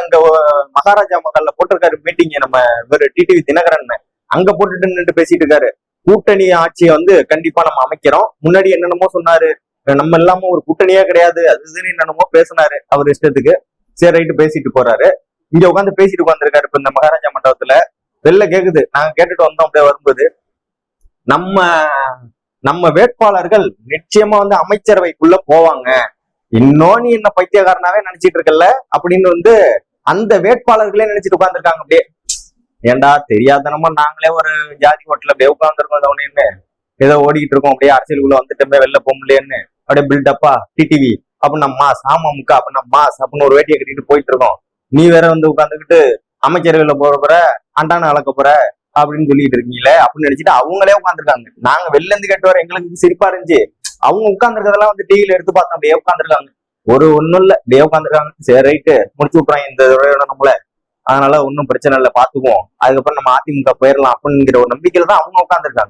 அங்க மகாராஜா மகால்ல போட்டிருக்காரு மீட்டிங் நம்ம இவர் டிடிவி தினகரன். அங்க போட்டுட்டு நின்று பேசிட்டு இருக்காரு. கூட்டணி ஆட்சியை கண்டிப்பா நம்ம அமைக்கிறோம். முன்னாடி என்னென்னமோ சொன்னாரு, நம்ம இல்லாம ஒரு கூட்டணியே கிடையாது, அது என்னென்னமோ பேசினாரு அவர் இஷ்டத்துக்கு. சரி ரைட்டு பேசிட்டு போறாரு. இங்க உட்காந்து பேசிட்டு உட்காந்துருக்காரு. இப்ப இந்த மகாராஜா மண்டபத்துல வெளில கேக்குது, நாங்க கேட்டுட்டு வந்தோம். அப்படியே வரும்போது நம்ம நம்ம வேட்பாளர்கள் நிச்சயமா அமைச்சரவைக்குள்ள போவாங்க. இன்னும் நீ என்ன பைத்தியக்காரனாவே நினைச்சிட்டு இருக்கல அப்படின்னு அந்த வேட்பாளர்களே நினைச்சிட்டு உட்காந்துருக்காங்க. அப்படியே ஏண்டா தெரியாதனமா நாங்களே ஒரு ஜாதி ஹோட்டல் அப்படியே உட்காந்துருக்கோம் ஒன்னு ஏதோ ஓடிக்கிட்டு இருக்கோம். அப்படியே அரசியலுக்குள்ள வந்துட்டோமே வெளில போக முடியலன்னு அப்படியே பில்டப்பா டிடிவி அப்படின்னா மாஸ், அமமுக அப்படின்னா மாஸ் அப்படின்னு ஒரு வேட்டியை கட்டிட்டு போயிட்டு இருக்கோம். நீ வேற உட்காந்துக்கிட்டு அமைச்சர்கள்ல போற அண்டான அளக்க போற அப்படின்னு சொல்லிட்டு இருக்கீங்களே அப்படின்னு நினைச்சிட்டு அவங்களே உட்காந்துருக்காங்க. நாங்க வெளில இருந்து கேட்டு வர எங்களுக்கு சிரிப்பா இருந்துச்சு. அவங்க உட்காந்துருக்கதெல்லாம் டிவியில எடுத்து பார்த்தோம். அப்படியே உட்காந்துருக்காங்க. ஒண்ணும் இல்ல, அப்படியே உட்காந்துருக்காங்க. சரி ரைட்டு முடிச்சு விட்றாங்க இந்த நம்மள, அதனால ஒன்னும் பிரச்சனை இல்லை, பாத்துக்குவோம், அதுக்கப்புறம் நம்ம அதிமுக போயிடலாம் அப்படிங்கிற ஒரு நம்பிக்கையில தான் அவங்க உட்காந்துருக்காங்க.